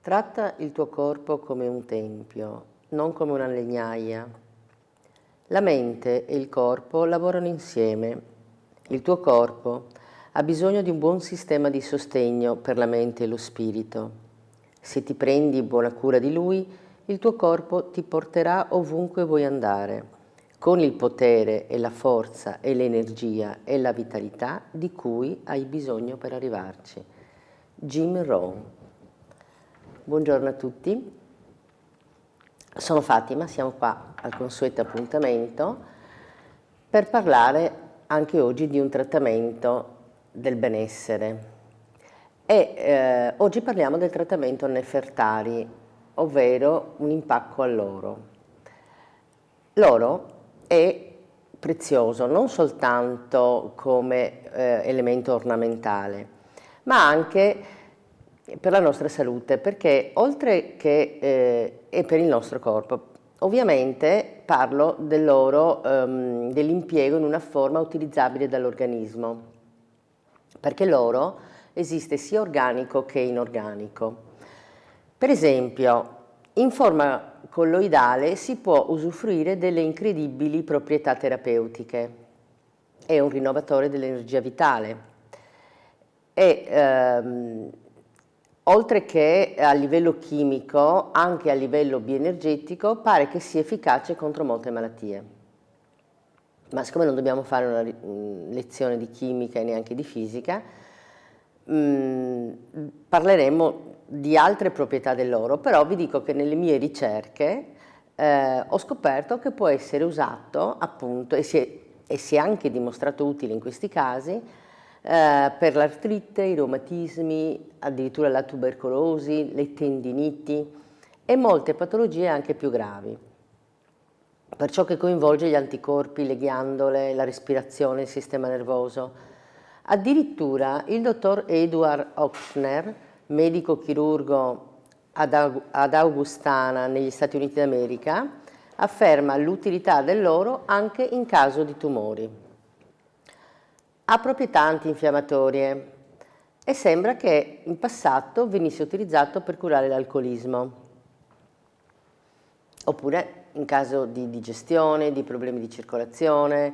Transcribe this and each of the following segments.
Tratta il tuo corpo come un tempio, non come una legnaia. La mente e il corpo lavorano insieme. Il tuo corpo ha bisogno di un buon sistema di sostegno per la mente e lo spirito. Se ti prendi buona cura di lui, il tuo corpo ti porterà ovunque vuoi andare, con il potere e la forza e l'energia e la vitalità di cui hai bisogno per arrivarci. Jim Rohn. Buongiorno a tutti, sono Fatima, siamo qua al consueto appuntamento per parlare anche oggi di un trattamento del benessere e oggi parliamo del trattamento Nefertari, ovvero un impacco all'oro. L'oro è prezioso non soltanto come elemento ornamentale, ma anche per la nostra salute, perché oltre che è per il nostro corpo, ovviamente parlo dell'oro, dell'impiego in una forma utilizzabile dall'organismo, perché l'oro esiste sia organico che inorganico. Per esempio, in forma colloidale si può usufruire delle incredibili proprietà terapeutiche, è un rinnovatore dell'energia vitale e oltre che a livello chimico, anche a livello bioenergetico, pare che sia efficace contro molte malattie. Ma siccome non dobbiamo fare una lezione di chimica e neanche di fisica, parleremo di altre proprietà dell'oro, però vi dico che nelle mie ricerche ho scoperto che può essere usato appunto, e si è anche dimostrato utile in questi casi, per l'artrite, i reumatismi, addirittura la tubercolosi, le tendiniti e molte patologie anche più gravi, per ciò che coinvolge gli anticorpi, le ghiandole, la respirazione, il sistema nervoso. Addirittura il dottor Edward Ochsner, medico chirurgo ad Augustana negli Stati Uniti d'America, afferma l'utilità dell'oro anche in caso di tumori. Ha proprietà antinfiammatorie e sembra che in passato venisse utilizzato per curare l'alcolismo, oppure in caso di digestione, di problemi di circolazione,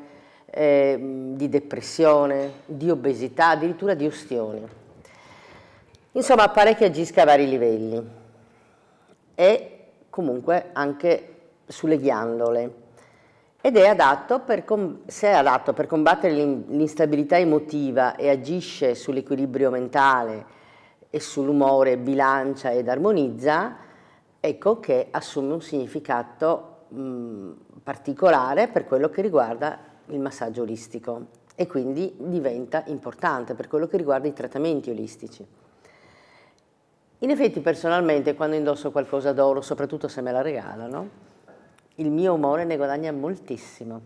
di depressione, di obesità, addirittura di ustioni. Insomma, pare che agisca a vari livelli e comunque anche sulle ghiandole. Ed è adatto se è adatto per combattere l'instabilità emotiva e agisce sull'equilibrio mentale e sull'umore, bilancia ed armonizza, ecco che assume un significato particolare per quello che riguarda il massaggio olistico e quindi diventa importante per quello che riguarda i trattamenti olistici. In effetti personalmente quando indosso qualcosa d'oro, soprattutto se me la regalano, il mio umore ne guadagna moltissimo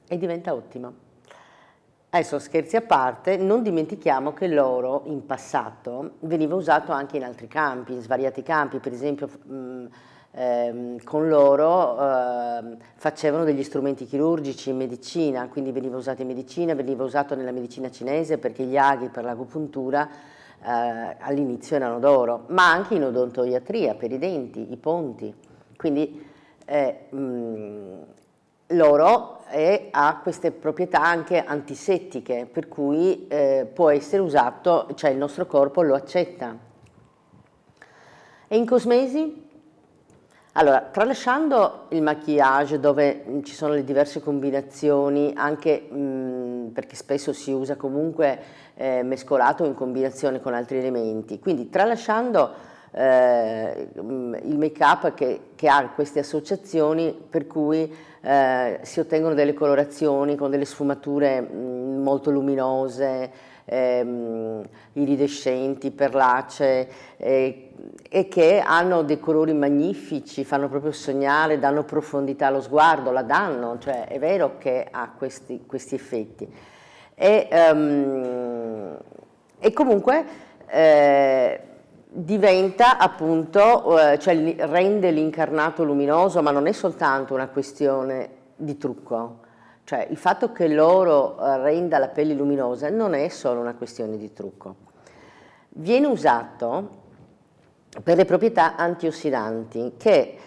e diventa ottimo. Adesso scherzi a parte, non dimentichiamo che l'oro in passato veniva usato anche in altri campi, in svariati campi, per esempio con l'oro facevano degli strumenti chirurgici in medicina, quindi veniva usato in medicina, veniva usato nella medicina cinese perché gli aghi per l'agopuntura all'inizio erano d'oro, ma anche in odontoiatria per i denti, i ponti, quindi l'oro ha queste proprietà anche antisettiche, per cui può essere usato, cioè il nostro corpo lo accetta. E in cosmesi? Allora, tralasciando il maquillage dove ci sono le diverse combinazioni, anche perché spesso si usa comunque mescolato in combinazione con altri elementi, quindi tralasciando il make-up che ha queste associazioni per cui si ottengono delle colorazioni con delle sfumature molto luminose, iridescenti, perlacee e che hanno dei colori magnifici, fanno proprio sognare, danno profondità allo sguardo, la danno, cioè è vero che ha questi effetti e comunque diventa appunto, cioè rende l'incarnato luminoso, ma non è soltanto una questione di trucco, cioè il fatto che l'oro renda la pelle luminosa non è solo una questione di trucco. Viene usato per le proprietà antiossidanti che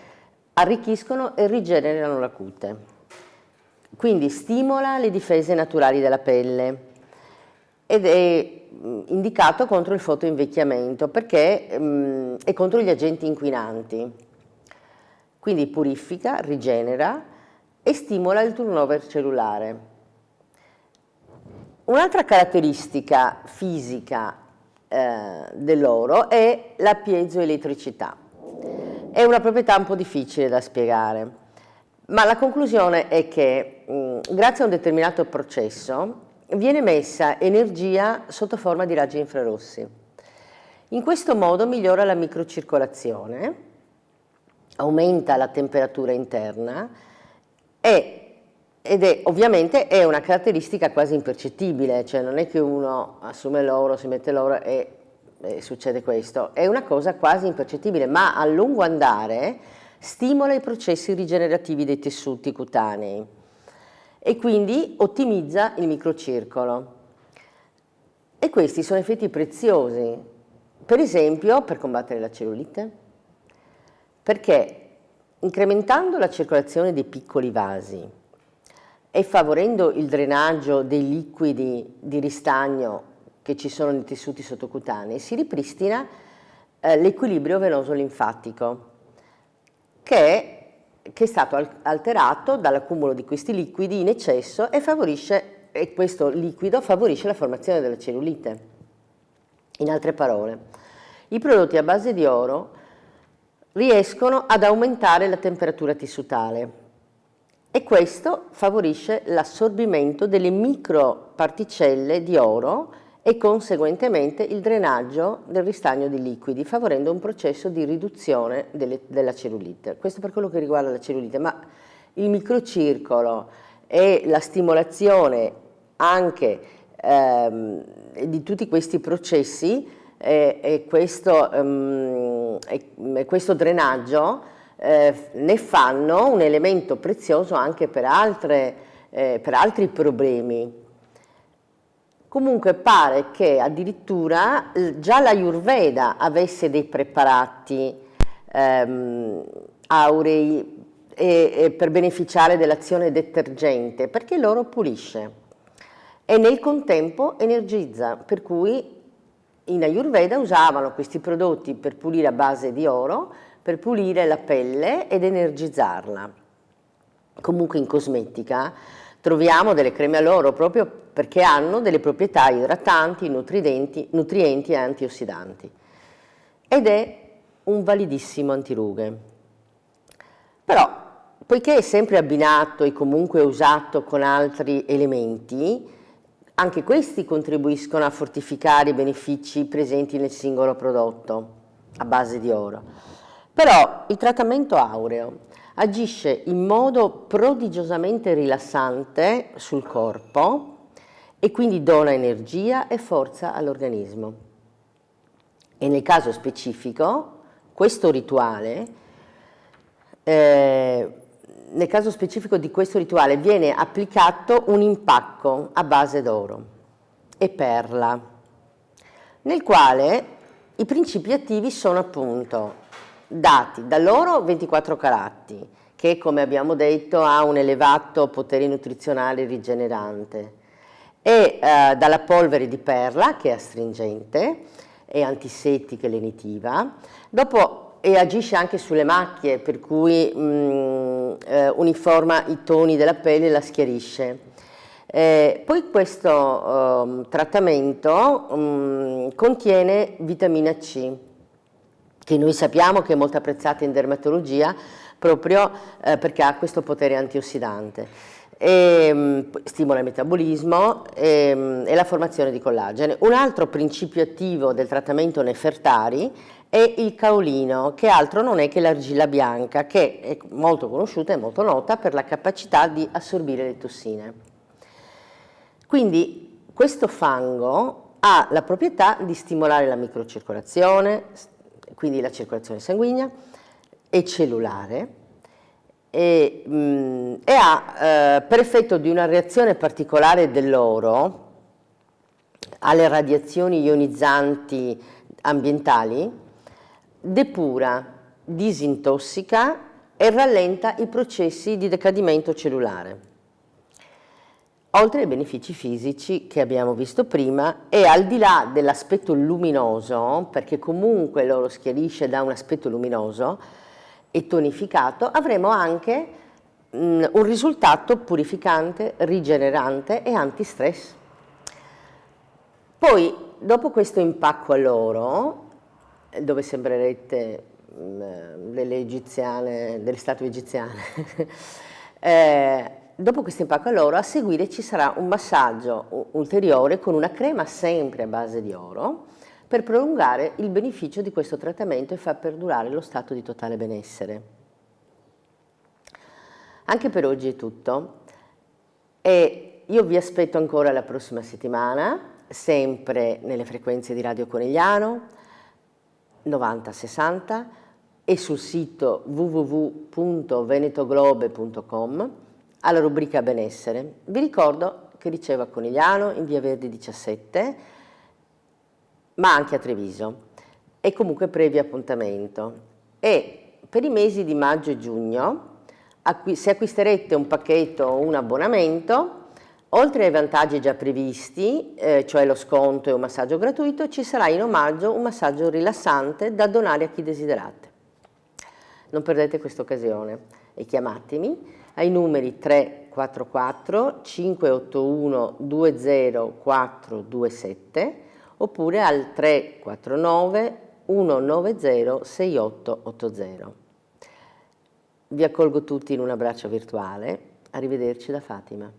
arricchiscono e rigenerano la cute. Quindi stimola le difese naturali della pelle ed è indicato contro il fotoinvecchiamento perché è contro gli agenti inquinanti. Quindi purifica, rigenera e stimola il turnover cellulare. Un'altra caratteristica fisica dell'oro è la piezoelettricità. È una proprietà un po' difficile da spiegare, ma la conclusione è che grazie a un determinato processo viene messa energia sotto forma di raggi infrarossi. In questo modo migliora la microcircolazione, aumenta la temperatura interna ed è ovviamente è una caratteristica quasi impercettibile, cioè non è che uno assume l'oro, si mette l'oro e succede questo, è una cosa quasi impercettibile, ma a lungo andare stimola i processi rigenerativi dei tessuti cutanei e quindi ottimizza il microcircolo. E questi sono effetti preziosi, per esempio per combattere la cellulite, perché incrementando la circolazione dei piccoli vasi e favorendo il drenaggio dei liquidi di ristagno che ci sono nei tessuti sottocutanei, si ripristina l'equilibrio venoso-linfatico, che è stato alterato dall'accumulo di questi liquidi in eccesso e questo liquido favorisce la formazione della cellulite. In altre parole, i prodotti a base di oro riescono ad aumentare la temperatura tissutale e questo favorisce l'assorbimento delle microparticelle di oro e conseguentemente il drenaggio del ristagno di liquidi, favorendo un processo di riduzione della cellulite. Questo per quello che riguarda la cellulite, ma il microcircolo e la stimolazione anche di tutti questi processi e questo drenaggio ne fanno un elemento prezioso anche per altri problemi. Comunque pare che addirittura già l'Ayurveda avesse dei preparati aurei per beneficiare dell'azione detergente, perché l'oro pulisce e nel contempo energizza, per cui in Ayurveda usavano questi prodotti per pulire a base di oro, per pulire la pelle ed energizzarla. Comunque in cosmetica troviamo delle creme all'oro proprio perché hanno delle proprietà idratanti, nutrienti e antiossidanti. Ed è un validissimo antirughe. Però, poiché è sempre abbinato e comunque usato con altri elementi, anche questi contribuiscono a fortificare i benefici presenti nel singolo prodotto a base di oro. Però il trattamento aureo agisce in modo prodigiosamente rilassante sul corpo e quindi dona energia e forza all'organismo. E nel caso specifico, questo rituale, nel caso specifico di questo rituale viene applicato un impacco a base d'oro e perla, nel quale i principi attivi sono appunto dati dall'oro 24 carati, che come abbiamo detto ha un elevato potere nutrizionale rigenerante, e dalla polvere di perla che è astringente, è antisettica e lenitiva, e agisce anche sulle macchie, per cui uniforma i toni della pelle e la schiarisce. Poi questo trattamento contiene vitamina C, che noi sappiamo che è molto apprezzata in dermatologia proprio perché ha questo potere antiossidante. Stimola il metabolismo e la formazione di collagene. Un altro principio attivo del trattamento Nefertari è il caolino, che altro non è che l'argilla bianca, che è molto conosciuta e molto nota per la capacità di assorbire le tossine. Quindi questo fango ha la proprietà di stimolare la microcircolazione, quindi la circolazione sanguigna e cellulare, e ha per effetto di una reazione particolare dell'oro alle radiazioni ionizzanti ambientali, depura, disintossica e rallenta i processi di decadimento cellulare. Oltre ai benefici fisici che abbiamo visto prima, e al di là dell'aspetto luminoso, perché comunque lo schiarisce da un aspetto luminoso e tonificato, avremo anche un risultato purificante, rigenerante e antistress. Poi, dopo questo impacco all'oro, dove sembrerete delle egiziane, delle statue egiziane, dopo questo impacco all'oro, a seguire ci sarà un massaggio ulteriore con una crema sempre a base di oro per prolungare il beneficio di questo trattamento e far perdurare lo stato di totale benessere. Anche per oggi è tutto e io vi aspetto ancora la prossima settimana, sempre nelle frequenze di Radio Conegliano 9060 e sul sito www.venetoglobe.com alla rubrica benessere. Vi ricordo che ricevo a Conegliano in via Verdi 17, ma anche a Treviso, e comunque previo appuntamento. E per i mesi di maggio e giugno, se acquisterete un pacchetto o un abbonamento, oltre ai vantaggi già previsti, cioè lo sconto e un massaggio gratuito, ci sarà in omaggio un massaggio rilassante da donare a chi desiderate. Non perdete questa occasione e chiamatemi ai numeri 344 581 20427 oppure al 349 190 6880. Vi accolgo tutti in un abbraccio virtuale. Arrivederci da Fatima.